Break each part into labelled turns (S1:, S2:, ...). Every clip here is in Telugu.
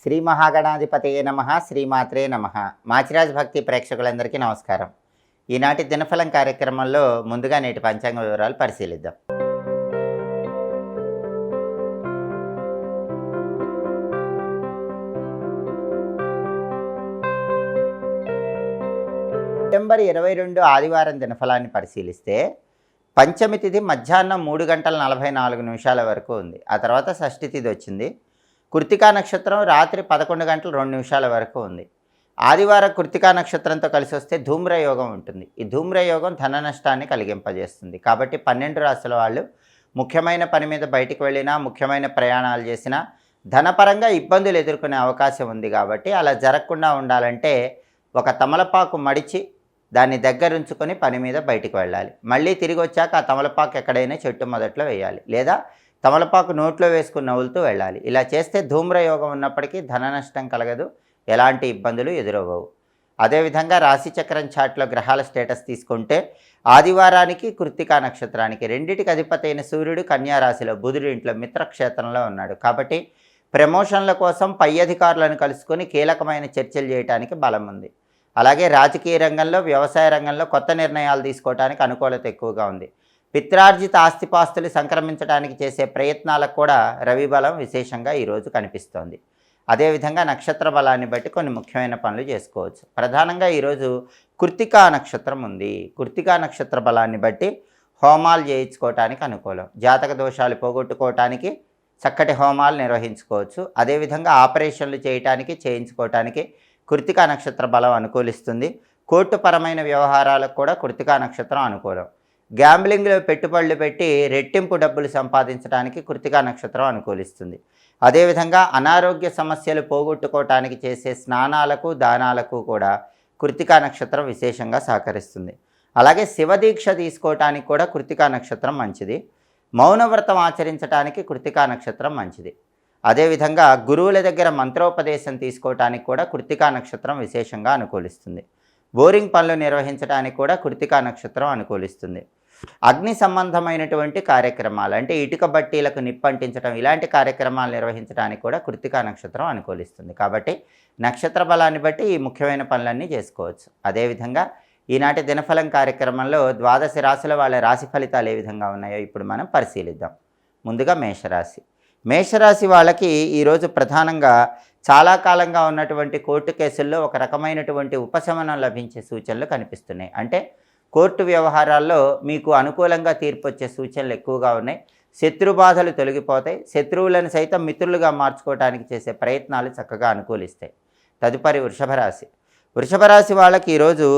S1: శ్రీ మహాగణాధిపతయే నమః, శ్రీమాత్రే నమః. మాచిరాజ్ భక్తి ప్రేక్షకులందరికీ నమస్కారం. ఈనాటి దినఫలం కార్యక్రమంలో ముందుగా నేటి పంచాంగ వివరాలు పరిశీలిద్దాం. సెప్టెంబర్ 22 ఆదివారం దినఫలాన్ని పరిశీలిస్తే పంచమి తిథి మధ్యాహ్నం 3:44 వరకు ఉంది. ఆ తర్వాత షష్ఠి తిథి వచ్చింది. కృత్తికా నక్షత్రం రాత్రి 11:02 వరకు ఉంది. ఆదివారం కృత్తికా నక్షత్రంతో కలిసి వస్తే ధూమ్రయోగం ఉంటుంది. ఈ ధూమ్రయోగం ధన నష్టాన్ని కలిగింపజేస్తుంది. కాబట్టి 12 రాశుల వాళ్ళు ముఖ్యమైన పని మీద బయటికి వెళ్ళినా, ముఖ్యమైన ప్రయాణాలు చేసినా ధనపరంగా ఇబ్బందులు ఎదుర్కొనే అవకాశం ఉంది. కాబట్టి అలా జరగకుండా ఉండాలంటే ఒక తమలపాకు మడిచి దాన్ని దగ్గరుంచుకొని పని మీద బయటికి వెళ్ళాలి. మళ్ళీ తిరిగి వచ్చాక ఆ తమలపాకు ఎక్కడైనా చెట్టు మొదట్లో వేయాలి, లేదా తమలపాకు నోట్లో వేసుకుని నవ్వులుతూ వెళ్ళాలి. ఇలా చేస్తే ధూమ్రయోగం ఉన్నప్పటికీ ధన నష్టం కలగదు, ఎలాంటి ఇబ్బందులు ఎదురవ్వవు. అదేవిధంగా రాశిచక్రం చాట్లో గ్రహాల స్టేటస్ తీసుకుంటే ఆదివారానికి కృత్తికా నక్షత్రానికి రెండిటికి అధిపతి అయిన సూర్యుడు కన్యా రాశిలో, బుధుడి ఇంట్లో మిత్రక్షేత్రంలో ఉన్నాడు. కాబట్టి ప్రమోషన్ల కోసం పై అధికారులను కలుసుకొని కీలకమైన చర్చలు చేయడానికి బలం ఉంది. అలాగే రాజకీయ రంగంలో, వ్యవసాయ రంగంలో కొత్త నిర్ణయాలు తీసుకోవడానికి అనుకూలత ఎక్కువగా ఉంది. పిత్రార్జిత ఆస్తిపాస్తులు సంక్రమించడానికి చేసే ప్రయత్నాలకు కూడా రవి బలం విశేషంగా ఈరోజు కనిపిస్తోంది. అదేవిధంగా నక్షత్ర బలాన్ని బట్టి కొన్ని ముఖ్యమైన పనులు చేసుకోవచ్చు. ప్రధానంగా ఈరోజు కృత్తికా నక్షత్రం ఉంది. కృత్తికా నక్షత్ర బలాన్ని బట్టి హోమాలు చేయించుకోవటానికి అనుకూలం. జాతక దోషాలు పోగొట్టుకోవటానికి చక్కటి హోమాలు నిర్వహించుకోవచ్చు. అదేవిధంగా ఆపరేషన్లు చేయించుకోవటానికి కృత్తికా నక్షత్ర బలం అనుకూలిస్తుంది. కోర్టుపరమైన వ్యవహారాలకు కూడా కృత్తికా నక్షత్రం అనుకూలం. గ్యాంబ్లింగ్లో పెట్టుబడులు పెట్టి రెట్టింపు డబ్బులు సంపాదించడానికి కృత్తికా నక్షత్రం అనుకూలిస్తుంది. అదేవిధంగా అనారోగ్య సమస్యలు పోగొట్టుకోవటానికి చేసే స్నానాలకు, దానాలకు కూడా కృత్తికా నక్షత్రం విశేషంగా సహకరిస్తుంది. అలాగే శివదీక్ష తీసుకోవటానికి కూడా కృత్తికా నక్షత్రం మంచిది. మౌనవ్రతం ఆచరించడానికి కృత్తికా నక్షత్రం మంచిది. అదేవిధంగా గురువుల దగ్గర మంత్రోపదేశం తీసుకోవటానికి కూడా కృత్తికా నక్షత్రం విశేషంగా అనుకూలిస్తుంది. బోరింగ్ పనులు నిర్వహించడానికి కూడా కృత్తికా నక్షత్రం అనుకూలిస్తుంది. అగ్ని సంబంధమైనటువంటి కార్యక్రమాలు అంటే ఇటుక బట్టీలకు నిప్పంటించడం, ఇలాంటి కార్యక్రమాలు నిర్వహించడానికి కూడా కృత్తికా నక్షత్రం అనుకూలిస్తుంది. కాబట్టి నక్షత్ర బలాన్ని బట్టి ఈ ముఖ్యమైన పనులన్నీ చేసుకోవచ్చు. అదేవిధంగా ఈనాటి దినఫలం కార్యక్రమంలో 12 రాశుల వాళ్ళ రాశి ఫలితాలు ఏ విధంగా ఉన్నాయో ఇప్పుడు మనం పరిశీలిద్దాం. ముందుగా మేషరాశి. మేషరాశి వాళ్ళకి ఈరోజు ప్రధానంగా చాలా కాలంగా ఉన్నటువంటి కోర్టు కేసుల్లో ఒక రకమైనటువంటి ఉపశమనం లభించే సూచనలు కనిపిస్తున్నాయి. అంటే కోర్టు వ్యవహారాల్లో మీకు అనుకూలంగా తీర్పు వచ్చే సూచనలు ఎక్కువగా ఉన్నాయి. శత్రుబాధలు తొలగిపోతాయి. శత్రువులను సైతం మిత్రులుగా మార్చుకోవడానికి చేసే ప్రయత్నాలు చక్కగా అనుకూలిస్తాయి. తదుపరి వృషభ రాశి. వృషభ రాశి వాళ్ళకి ఈరోజు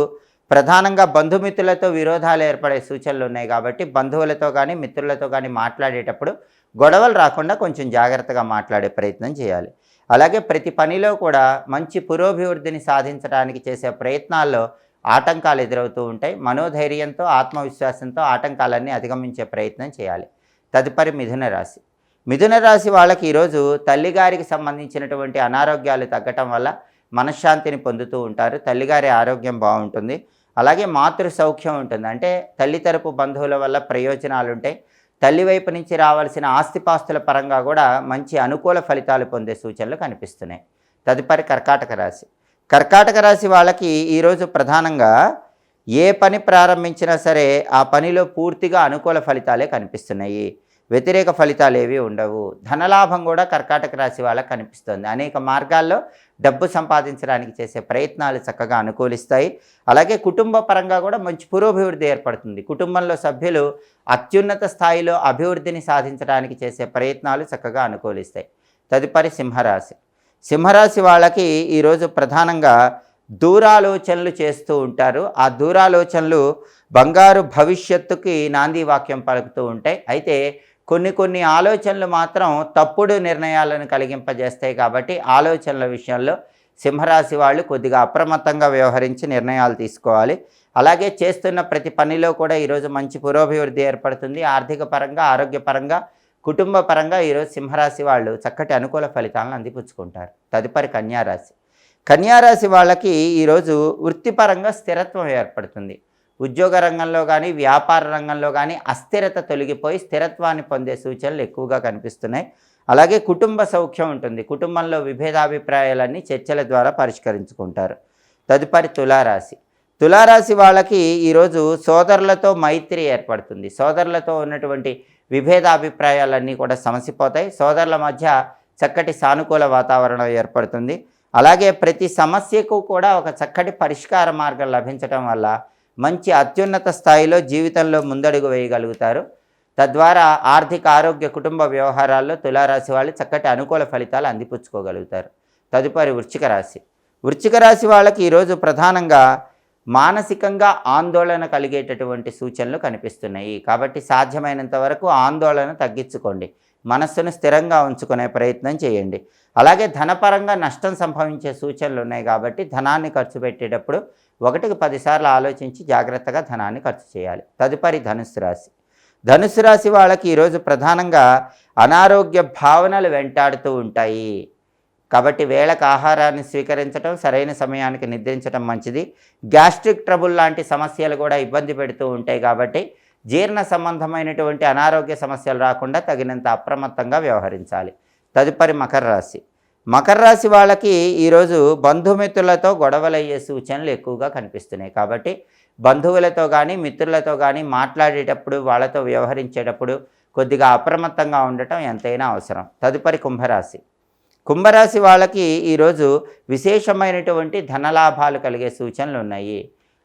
S1: ప్రధానంగా బంధుమిత్రులతో విరోధాలు ఏర్పడే సూచనలు ఉన్నాయి. కాబట్టి బంధువులతో కానీ మిత్రులతో కానీ మాట్లాడేటప్పుడు గొడవలు రాకుండా కొంచెం జాగ్రత్తగా మాట్లాడే ప్రయత్నం చేయాలి. అలాగే ప్రతి పనిలో కూడా మంచి పురోభివృద్ధిని సాధించడానికి చేసే ప్రయత్నాల్లో ఆటంకాలు ఎదురవుతూ ఉంటాయి. మనోధైర్యంతో, ఆత్మవిశ్వాసంతో ఆటంకాలన్నీ అధిగమించే ప్రయత్నం చేయాలి. తదుపరి మిథున రాశి. మిథున రాశి వాళ్ళకి ఈరోజు తల్లిగారికి సంబంధించినటువంటి అనారోగ్యాలు తగ్గటం వల్ల మనశ్శాంతిని పొందుతూ ఉంటారు. తల్లిగారి ఆరోగ్యం బాగుంటుంది. అలాగే మాతృ సౌఖ్యం ఉంటుంది. అంటే తల్లి తరపు బంధువుల వల్ల ప్రయోజనాలు ఉంటాయి. తల్లి వైపు నుంచి రావాల్సిన ఆస్తిపాస్తుల పరంగా కూడా మంచి అనుకూల ఫలితాలు పొందే సూచనలు కనిపిస్తున్నాయి. తదుపరి కర్కాటక రాశి. కర్కాటక రాశి వాళ్ళకి ఈరోజు ప్రధానంగా ఏ పని ప్రారంభించినా సరే ఆ పనిలో పూర్తిగా అనుకూల ఫలితాలే కనిపిస్తున్నాయి. వ్యతిరేక ఫలితాలు ఏవి ఉండవు. ధనలాభం కూడా కర్కాటక రాశి వాళ్ళకి కనిపిస్తుంది. అనేక మార్గాల్లో డబ్బు సంపాదించడానికి చేసే ప్రయత్నాలు చక్కగా అనుకూలిస్తాయి. అలాగే కుటుంబ పరంగా కూడా మంచి పురోభివృద్ధి ఏర్పడుతుంది. కుటుంబంలో సభ్యులు అత్యున్నత స్థాయిలో అభివృద్ధిని సాధించడానికి చేసే ప్రయత్నాలు చక్కగా అనుకూలిస్తాయి. తదుపరి సింహరాశి. సింహరాశి వాళ్ళకి ఈరోజు ప్రధానంగా దూరాలోచనలు చేస్తూ ఉంటారు. ఆ దూరాలోచనలు బంగారు భవిష్యత్తుకి నాంది వాక్యం పలుకుతూ ఉంటాయి. అయితే కొన్ని ఆలోచనలు మాత్రం తప్పుడు నిర్ణయాలను కలిగింపజేస్తాయి. కాబట్టి ఆలోచనల విషయంలో సింహరాశి వాళ్ళు కొద్దిగా అప్రమత్తంగా వ్యవహరించి నిర్ణయాలు తీసుకోవాలి. అలాగే చేస్తున్న ప్రతి పనిలో కూడా ఈరోజు మంచి పురోభివృద్ధి ఏర్పడుతుంది. ఆర్థిక పరంగా, ఆరోగ్యపరంగా, కుటుంబ పరంగా ఈరోజు సింహరాశి వాళ్ళు చక్కటి అనుకూల ఫలితాలను అందిపుచ్చుకుంటారు. తదుపరి కన్యారాశి. కన్యారాశి వాళ్ళకి ఈరోజు వృత్తిపరంగా స్థిరత్వం ఏర్పడుతుంది. ఉద్యోగ రంగంలో కానీ వ్యాపార రంగంలో కానీ అస్థిరత తొలగిపోయి స్థిరత్వాన్ని పొందే సూచనలు ఎక్కువగా కనిపిస్తున్నాయి. అలాగే కుటుంబ సౌఖ్యం ఉంటుంది. కుటుంబంలో విభేదాభిప్రాయాలన్నీ చర్చల ద్వారా పరిష్కరించుకుంటారు. తదుపరి తులారాశి. తులారాశి వాళ్ళకి ఈరోజు సోదరులతో మైత్రి ఏర్పడుతుంది. సోదరులతో ఉన్నటువంటి విభేదాభిప్రాయాలన్నీ కూడా సమసిపోతాయి. సోదరుల మధ్య చక్కటి సానుకూల వాతావరణం ఏర్పడుతుంది. అలాగే ప్రతి సమస్యకు కూడా ఒక చక్కటి పరిష్కార మార్గం లభించడం వల్ల మంచి అత్యున్నత స్థాయిలో జీవితంలో ముందడుగు వేయగలుగుతారు. తద్వారా ఆర్థిక, ఆరోగ్య, కుటుంబ వ్యవహారాల్లో తులారాశి వాళ్ళు చక్కటి అనుకూల ఫలితాలు అందిపుచ్చుకోగలుగుతారు. తదుపరి వృశ్చిక రాశి. వృశ్చిక రాశి వాళ్ళకి ఈరోజు ప్రధానంగా మానసికంగా ఆందోళన కలిగేటటువంటి సూచనలు కనిపిస్తున్నాయి. కాబట్టి సాధ్యమైనంత వరకు ఆందోళన తగ్గించుకోండి. మనస్సును స్థిరంగా ఉంచుకునే ప్రయత్నం చేయండి. అలాగే ధనపరంగా నష్టం సంభవించే సూచనలు ఉన్నాయి కాబట్టి ధనాన్ని ఖర్చు పెట్టేటప్పుడు 1కి 10 సార్లు ఆలోచించి జాగ్రత్తగా ధనాన్ని ఖర్చు చేయాలి. తదుపరి ధనుస్సు రాశి. ధనుస్సు రాశి వాళ్ళకి ఈరోజు ప్రధానంగా అనారోగ్య భావనలు వెంటాడుతూ ఉంటాయి. కాబట్టి వేళకు ఆహారాన్ని స్వీకరించడం, సరైన సమయానికి నిద్రించడం మంచిది. గ్యాస్ట్రిక్ ట్రబుల్ లాంటి సమస్యలు కూడా ఇబ్బంది పెడుతూ ఉంటాయి కాబట్టి జీర్ణ సంబంధమైనటువంటి అనారోగ్య సమస్యలు రాకుండా తగినంత అప్రమత్తంగా వ్యవహరించాలి. తదుపరి మకర రాశి. మకర రాశి వాళ్ళకి ఈరోజు బంధుమిత్రులతో గొడవలయ్యే సూచనలు ఎక్కువగా కనిపిస్తున్నాయి. కాబట్టి బంధువులతో కానీ మిత్రులతో కానీ మాట్లాడేటప్పుడు, వాళ్ళతో వ్యవహరించేటప్పుడు కొద్దిగా అప్రమత్తంగా ఉండటం ఎంతైనా అవసరం. తదుపరి కుంభరాశి. కుంభరాశి వాళ్ళకి ఈరోజు విశేషమైనటువంటి ధనలాభాలు కలిగే సూచనలు ఉన్నాయి.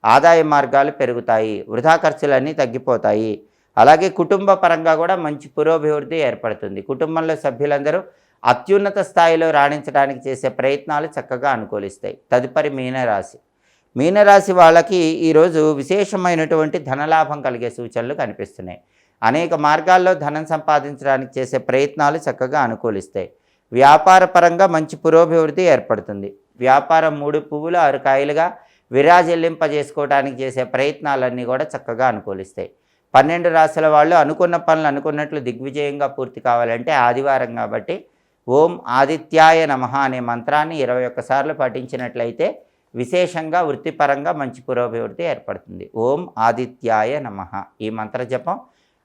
S1: ఆదాయ మార్గాలు పెరుగుతాయి. వృధా ఖర్చులన్నీ తగ్గిపోతాయి. అలాగే కుటుంబ పరంగా కూడా మంచి పురోభివృద్ధి ఏర్పడుతుంది. కుటుంబంలో సభ్యులందరూ అత్యున్నత స్థాయిలో రాణించడానికి చేసే ప్రయత్నాలు చక్కగా అనుకూలిస్తాయి. తదుపరి మీనరాశి. మీనరాశి వాళ్ళకి ఈరోజు విశేషమైనటువంటి ధనలాభం కలిగే సూచనలు కనిపిస్తున్నాయి. అనేక మార్గాల్లో ధనం సంపాదించడానికి చేసే ప్రయత్నాలు చక్కగా అనుకూలిస్తాయి. వ్యాపార పరంగా మంచి పురోభివృద్ధి ఏర్పడుతుంది. వ్యాపారం 3 పువ్వులు 6 కాయలుగా విరాజిల్లింపజేసుకోవడానికి చేసే ప్రయత్నాలన్నీ కూడా చక్కగా అనుకూలిస్తాయి. 12 రాశుల వాళ్ళు అనుకున్న పనులు అనుకున్నట్లు దిగ్విజయంగా పూర్తి కావాలంటే ఆదివారం కాబట్టి ఓం ఆదిత్యాయ నమః అనే మంత్రాన్ని 21 సార్లు పఠించినట్లయితే విశేషంగా వృత్తిపరంగా మంచి పురోభివృద్ధి ఏర్పడుతుంది. ఓం ఆదిత్యాయ నమః ఈ మంత్ర జపం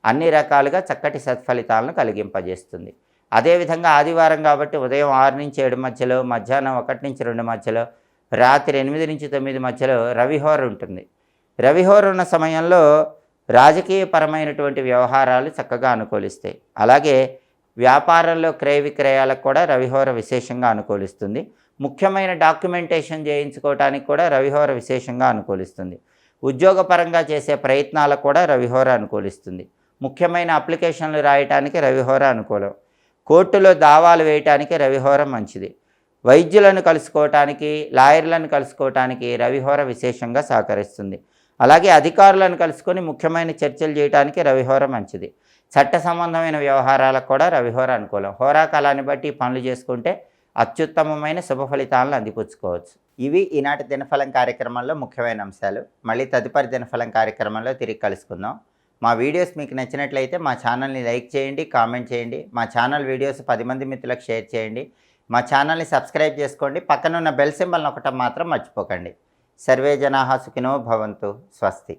S1: అన్ని రకాలుగా చక్కటి సత్ఫలితాలను కలిగింపజేస్తుంది. అదేవిధంగా ఆదివారం కాబట్టి ఉదయం 6 నుంచి 7 మధ్యలో, మధ్యాహ్నం 1 నుంచి 2 మధ్యలో, రాత్రి 8 నుంచి 9 మధ్యలో రవిహోర ఉంటుంది. రవిహోర ఉన్న సమయంలో రాజకీయపరమైనటువంటి వ్యవహారాలు చక్కగా అనుకూలిస్తాయి. అలాగే వ్యాపారంలో క్రయ విక్రయాలకు కూడా రవిహోర విశేషంగా అనుకూలిస్తుంది. ముఖ్యమైన డాక్యుమెంటేషన్ చేయించుకోవడానికి కూడా రవిహోర విశేషంగా అనుకూలిస్తుంది. ఉద్యోగపరంగా చేసే ప్రయత్నాలకు కూడా రవిహోర అనుకూలిస్తుంది. ముఖ్యమైన అప్లికేషన్లు రాయటానికి రవిహోర అనుకూలం. కోర్టులో దావాలు వేయటానికి రవిహోర మంచిది. వైద్యులను కలుసుకోవటానికి, లాయర్లను కలుసుకోవటానికి రవిహోర విశేషంగా సహకరిస్తుంది. అలాగే అధికారులను కలుసుకొని ముఖ్యమైన చర్చలు చేయడానికి రవిహోర మంచిది. చట్ట సంబంధమైన వ్యవహారాలకు కూడా రవిహోర అనుకూలం. హోరాకాలాన్ని బట్టి పనులు చేసుకుంటే అత్యుత్తమమైన శుభ ఫలితాలను అందిపుచ్చుకోవచ్చు. ఇవి ఈనాటి దినఫలం కార్యక్రమంలో ముఖ్యమైన అంశాలు. మళ్ళీ తదుపరి దినఫలం కార్యక్రమంలో తిరిగి కలుసుకుందాం. మా వీడియోస్ మీకు నచ్చినట్లయితే మా ఛానల్ని లైక్ చేయండి, కామెంట్ చేయండి. మా ఛానల్ వీడియోస్ 10 మంది మిత్రులకు షేర్ చేయండి. మా ఛానల్ని సబ్స్క్రైబ్ చేసుకోండి. పక్కన ఉన్న బెల్ సింబల్ నొక్కటం మాత్రం మర్చిపోకండి. సర్వే జనాః సుఖినో భవంతు. స్వస్తి.